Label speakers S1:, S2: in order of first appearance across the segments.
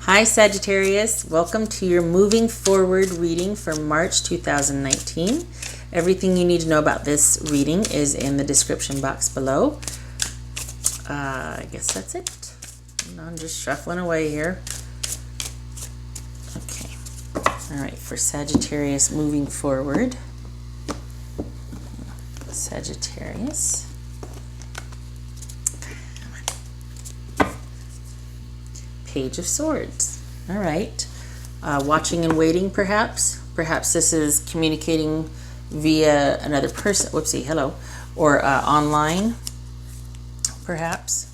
S1: Hi Sagittarius, welcome to your moving forward reading for March 2019. Everything you need to know about this reading is in the description box below. I guess that's it. I'm just shuffling away here. Okay. All right, for Sagittarius moving forward. Sagittarius. Page of Swords. All right. Watching and waiting, perhaps. Perhaps this is communicating via another person. Whoopsie, hello. Or online, perhaps.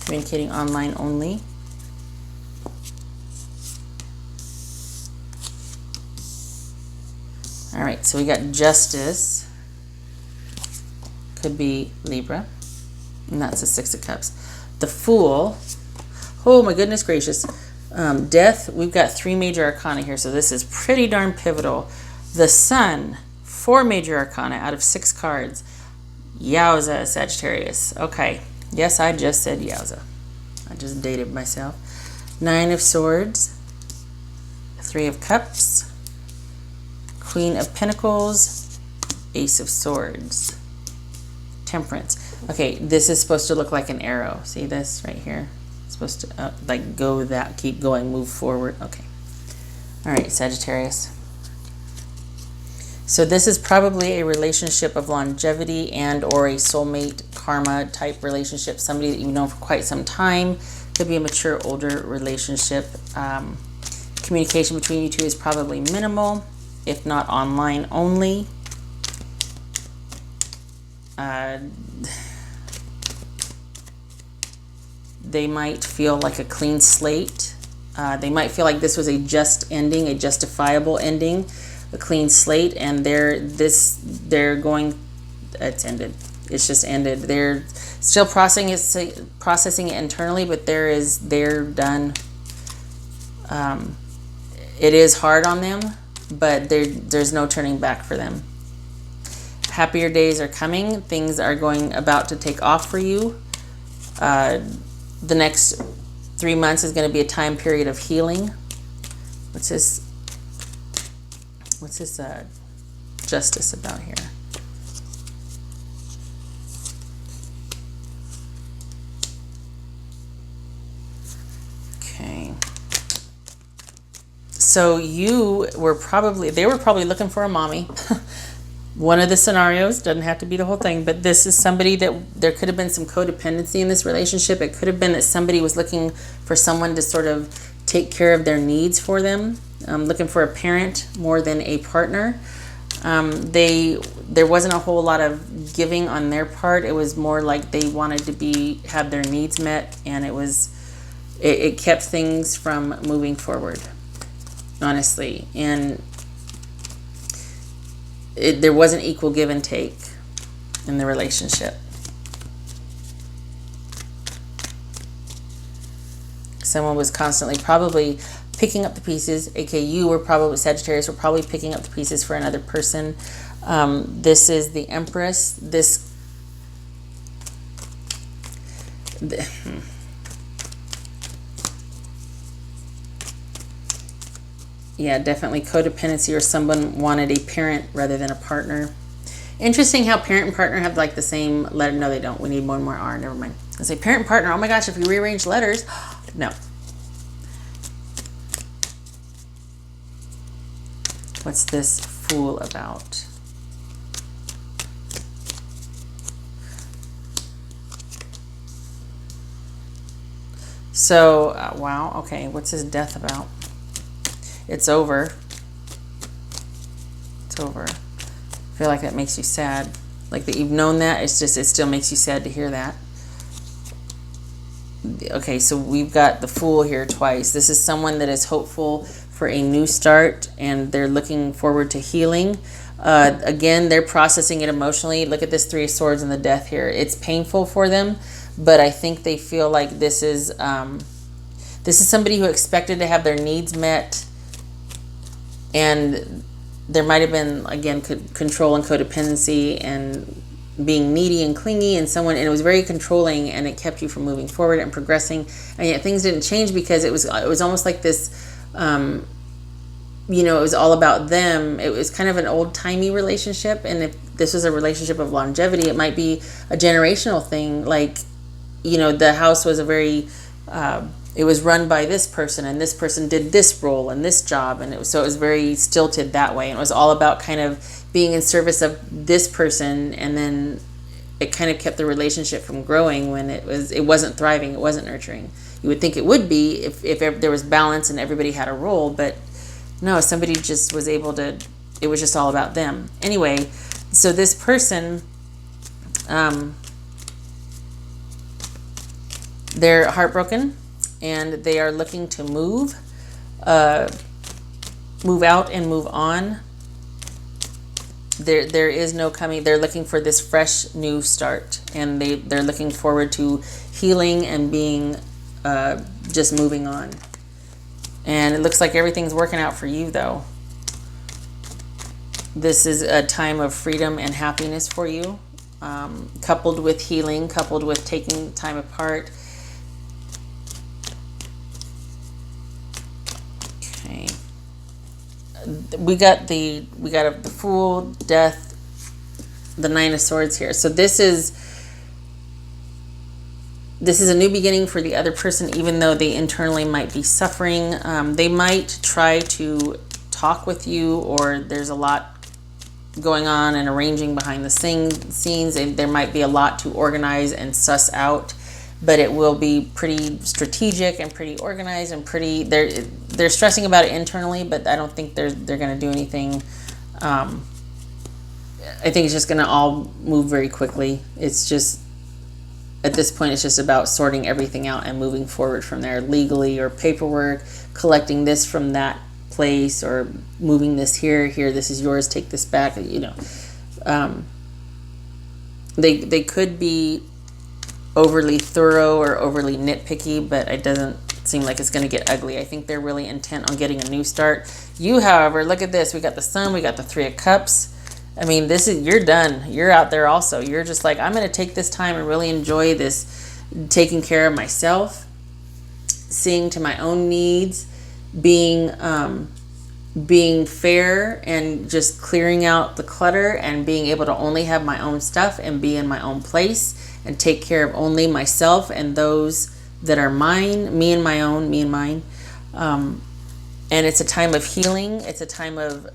S1: Communicating online only. All right, so we got Justice. Could be Libra. And that's the Six of Cups. The Fool. Oh my goodness gracious. Death, we've got 3 major arcana here, so this is pretty darn pivotal. The Sun, 4 major arcana out of 6 cards. Yowza, Sagittarius. Okay. Yes, I just said yowza. I just dated myself. 9 of Swords. 3 of Cups. Queen of Pentacles. Ace of Swords. Temperance. Okay, this is supposed to look like an arrow. See this right here? Supposed to like go that, keep going, move forward. Okay. All right, Sagittarius. So this is probably a relationship of longevity and or a soulmate karma type relationship. Somebody that you've known for quite some time. Could be a mature, older relationship. Communication between you two is probably minimal, if not online only. They might feel like a clean slate. They might feel like this was a just ending, a justifiable ending, a clean slate, and it's ended. It's just ended. They're still processing it internally, but they're done. It is hard on them, but there's no turning back for them. Happier days are coming. Things are about to take off for you. The next 3 months is going to be a time period of healing. What's this Justice about here? Okay. So they were probably looking for a mommy. One of the scenarios, doesn't have to be the whole thing, but this is somebody that there could have been some codependency in this relationship. It could have been that somebody was looking for someone to sort of take care of their needs for them, looking for a parent more than a partner. There wasn't a whole lot of giving on their part. It was more like they wanted to have their needs met, and it kept things from moving forward, honestly. And there wasn't equal give and take in the relationship. Someone was constantly probably picking up the pieces, aka Sagittarius were probably picking up the pieces for another person. This is the Empress. Yeah, definitely codependency, or someone wanted a parent rather than a partner. Interesting how parent and partner have like the same letter. No, they don't. We need one more R. Never mind. I say parent and partner. Oh my gosh, if we rearrange letters. No. What's this Fool about? So, wow. Okay, what's his death about? It's over. It's over. I feel like that makes you sad. Like that you've known that. It still makes you sad to hear that. Okay, so we've got the Fool here twice. This is someone that is hopeful for a new start, and they're looking forward to healing. Again, they're processing it emotionally. Look at this 3 of Swords and the Death here. It's painful for them, but I think they feel like this is somebody who expected to have their needs met. And there might have been, again, control and codependency, and being needy and clingy, and it was very controlling, and it kept you from moving forward and progressing. And yet things didn't change because it was almost like this, it was all about them. It was kind of an old-timey relationship, and if this was a relationship of longevity, it might be a generational thing. Like, the house was it was run by this person, and this person did this role and this job, and so it was very stilted that way, and it was all about kind of being in service of this person, and then it kind of kept the relationship from growing when it wasn't thriving, it wasn't nurturing. You would think it would be if there was balance and everybody had a role, but no, somebody just was able to, it was just all about them. Anyway, so this person, they're heartbroken, and they are looking to move out and move on. There is no coming. They're looking for this fresh new start, and they're looking forward to healing and being just moving on. And it looks like everything's working out for you, though. This is a time of freedom and happiness for you, coupled with healing, coupled with taking time apart. Okay. We got the Fool, Death, the Nine of Swords here. So this is a new beginning for the other person, even though they internally might be suffering. They might try to talk with you, or there's a lot going on and arranging behind the scenes, and there might be a lot to organize and suss out, but it will be pretty strategic and pretty organized and pretty, they're stressing about it internally, but I don't think they're going to do anything. I think it's just going to all move very quickly. It's just, at this point, it's just about sorting everything out and moving forward from there, legally or paperwork, collecting this from that place, or moving this here, this is yours, take this back. They could be overly thorough or overly nitpicky, but it doesn't seem like it's going to get ugly. I think they're really intent on getting a new start. You, however, look at this. We got the Sun, we got the Three of Cups. I mean, you're done. You're out there also. You're just like, I'm going to take this time and really enjoy this, taking care of myself, seeing to my own needs, being fair, and just clearing out the clutter, and being able to only have my own stuff and be in my own place and take care of only myself and those that are mine, me and mine. And it's a time of healing. It's a time of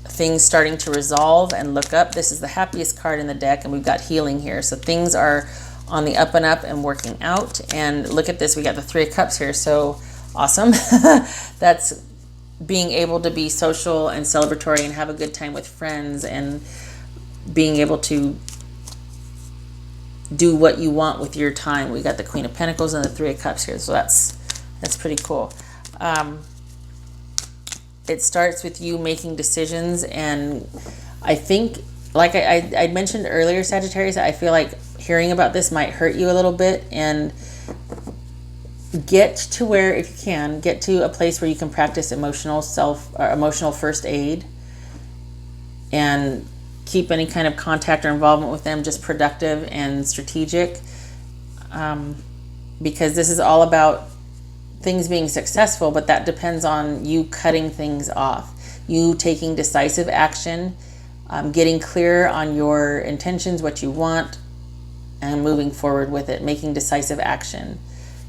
S1: things starting to resolve and look up. This is the happiest card in the deck, and we've got healing here. So things are on the up and up and working out. And look at this, we got the Three of Cups here. So awesome. That's being able to be social and celebratory and have a good time with friends, and being able to do what you want with your time. We got the Queen of Pentacles and the Three of Cups here. So that's pretty cool. It starts with you making decisions, and I think, like I mentioned earlier, Sagittarius, I feel like hearing about this might hurt you a little bit, and get to where, if you can, get to a place where you can practice emotional first aid, and keep any kind of contact or involvement with them just productive and strategic, because this is all about things being successful, but that depends on you cutting things off, you taking decisive action, getting clear on your intentions, what you want, and moving forward with it, making decisive action.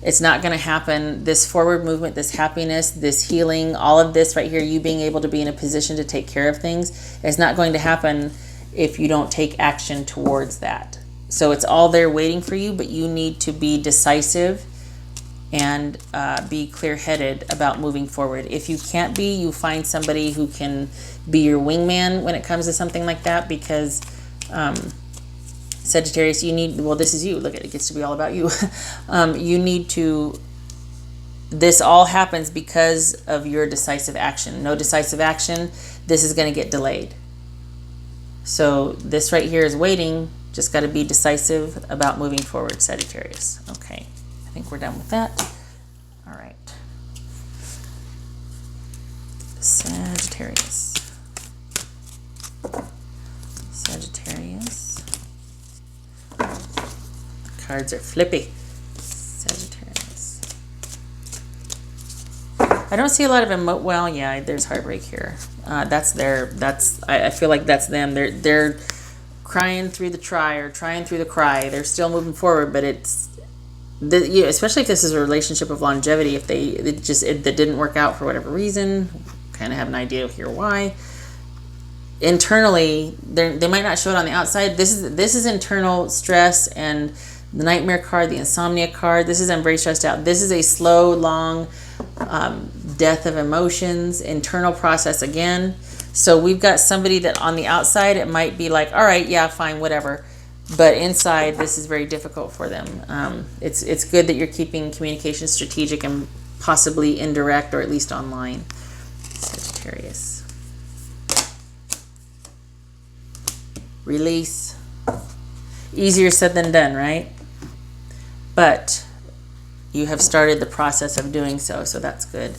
S1: It's not going to happen. This forward movement, this happiness, this healing, all of this right here, you being able to be in a position to take care of things, is not going to happen if you don't take action towards that. So it's all there waiting for you, but you need to be decisive and be clear-headed about moving forward. If you can't be, you find somebody who can be your wingman when it comes to something like that, because Sagittarius, you need, well, this is you. Look, it gets to be all about you. You need to, this all happens because of your decisive action. No decisive action, this is going to get delayed. So this right here is waiting. Just got to be decisive about moving forward, Sagittarius. Okay, I think we're done with that. All right. Sagittarius. Sagittarius. cards are flippy. Sagittarius. I don't see a lot of well, yeah, there's heartbreak here. I feel like that's them. They're crying through the try or trying through the cry. They're still moving forward, but especially if this is a relationship of longevity, if that didn't work out for whatever reason, kind of have an idea here why. Internally, they might not show it on the outside. This is internal stress, and the nightmare card, the insomnia card. This is I'm very stressed out. This is a slow, long death of emotions, internal process again. So we've got somebody that on the outside, it might be like, all right, yeah, fine, whatever. But inside, this is very difficult for them. It's good that you're keeping communication strategic and possibly indirect, or at least online. Sagittarius. Release. Easier said than done, right? But you have started the process of doing so that's good.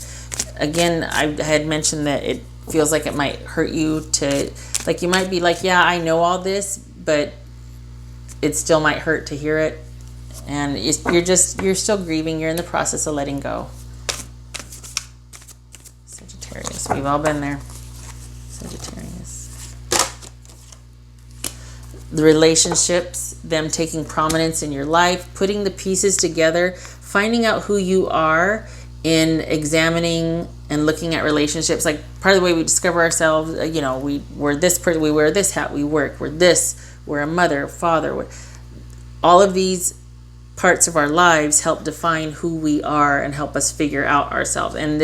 S1: Again, I had mentioned that it feels like it might hurt you to, like you might be like, yeah, I know all this, but it still might hurt to hear it. And you're still grieving. You're in the process of letting go. Sagittarius. We've all been there. Sagittarius. The relationships, them taking prominence in your life, putting the pieces together, finding out who you are in examining and looking at relationships. Like part of the way we discover ourselves, we're this person, we wear this hat, we work, we're a mother, father. All of these parts of our lives help define who we are and help us figure out ourselves. And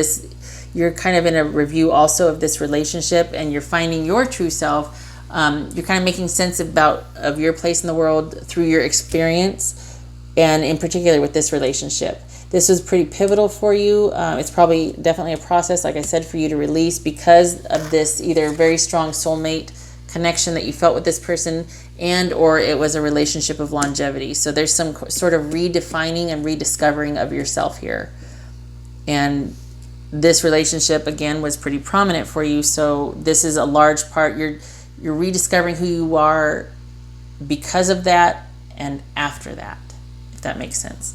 S1: you're kind of in a review also of this relationship, and you're finding your true self. You're kind of making sense of your place in the world through your experience, and in particular with this relationship. This was pretty pivotal for you. It's probably definitely a process, like I said, for you to release because of this either very strong soulmate connection that you felt with this person, and or it was a relationship of longevity. So there's some sort of redefining and rediscovering of yourself here. And this relationship, again, was pretty prominent for you. So this is a large part. You're rediscovering who you are because of that and after that, if that makes sense.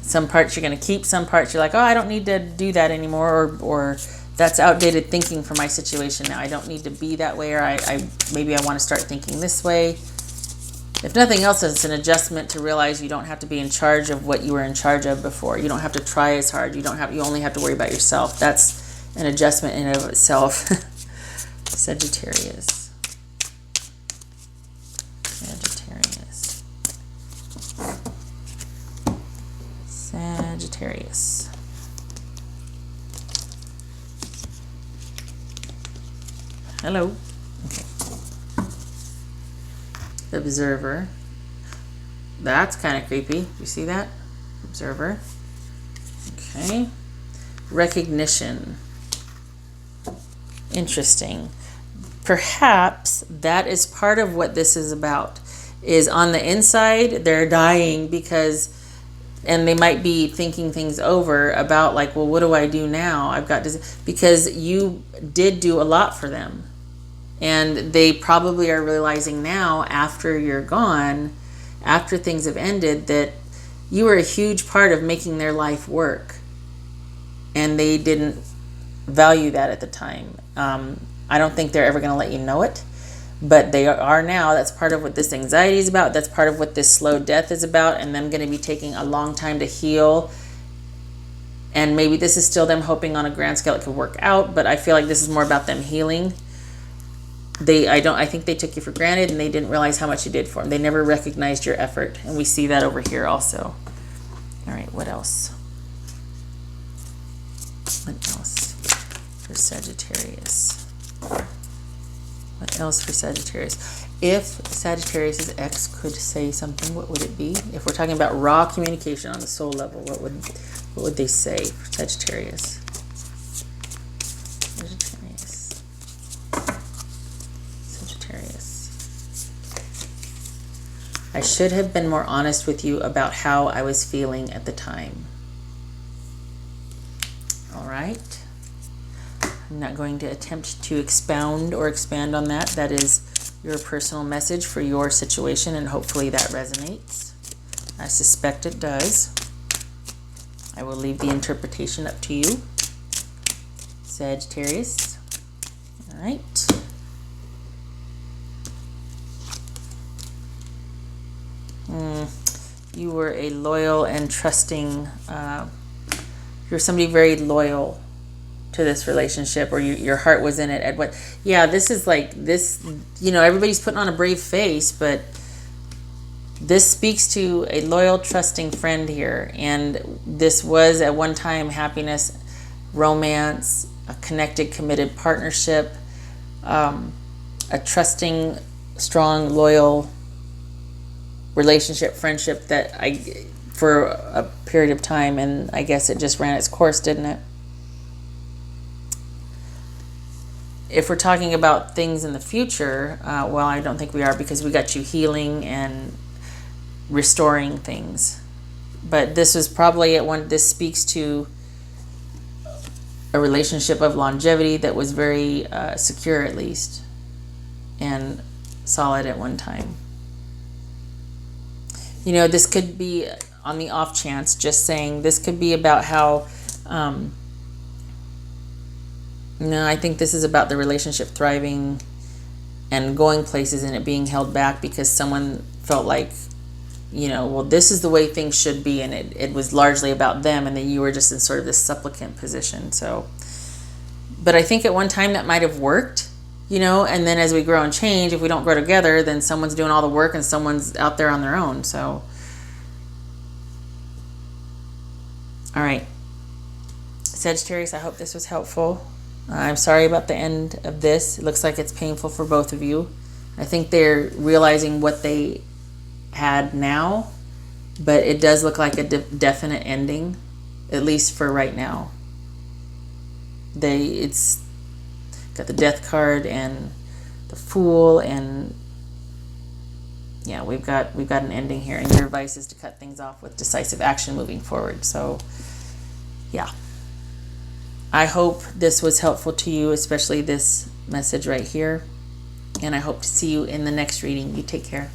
S1: Some parts you're going to keep, some parts you're like, oh, I don't need to do that anymore, or that's outdated thinking for my situation now. I don't need to be that way, or maybe I want to start thinking this way. If nothing else, it's an adjustment to realize you don't have to be in charge of what you were in charge of before. You don't have to try as hard. You only have to worry about yourself. That's an adjustment in and of itself. Sagittarius. Sagittarius. Hello. Okay. Observer. That's kind of creepy. You see that? Observer. Okay. Recognition. Interesting. Perhaps that is part of what this is about. Is on the inside, they're dying and they might be thinking things over about like, well, what do I do now? I've got this, because you did do a lot for them. And they probably are realizing now, after you're gone, after things have ended, that you were a huge part of making their life work. And they didn't value that at the time. I don't think they're ever going to let you know it. But they are now. That's part of what this anxiety is about. That's part of what this slow death is about. And them going to be taking a long time to heal. And maybe this is still them hoping on a grand scale it could work out. But I feel like this is more about them healing. I think they took you for granted, and they didn't realize how much you did for them. They never recognized your effort. And we see that over here also. All right, what else? What else for Sagittarius? What else for Sagittarius? If Sagittarius' ex could say something, what would it be? If we're talking about raw communication on the soul level, what would they say for Sagittarius? Sagittarius. I should have been more honest with you about how I was feeling at the time. All right. I'm not going to attempt to expound or expand on that. That is your personal message for your situation, and hopefully that resonates. I suspect it does. I will leave the interpretation up to you, Sagittarius. All right. You were a loyal and trusting, you're somebody very loyal to this relationship, or your heart was in it at what. Yeah, this is like this, everybody's putting on a brave face, but this speaks to a loyal, trusting friend here. And this was at one time happiness, romance, a connected, committed partnership, a trusting, strong, loyal relationship, friendship that for a period of time, and I guess it just ran its course, didn't it? If we're talking about things in the future, well, I don't think we are, because we got you healing and restoring things. But this was probably this speaks to a relationship of longevity that was very secure, at least, and solid at one time. This could be, on the off chance, just saying, this could be about how, I think this is about the relationship thriving and going places, and it being held back because someone felt like, well, this is the way things should be, and it was largely about them, and then you were just in sort of this supplicant position. So, but I think at one time that might have worked, and then as we grow and change, if we don't grow together, then someone's doing all the work and someone's out there on their own. So, all right, Sagittarius, I hope this was helpful. I'm sorry about the end of this. It looks like it's painful for both of you. I think they're realizing what they had now, but it does look like a definite ending, at least for right now. It's got the Death card and the Fool, and yeah, we've got an ending here, and your advice is to cut things off with decisive action moving forward. So yeah, I hope this was helpful to you, especially this message right here, and I hope to see you in the next reading. You take care.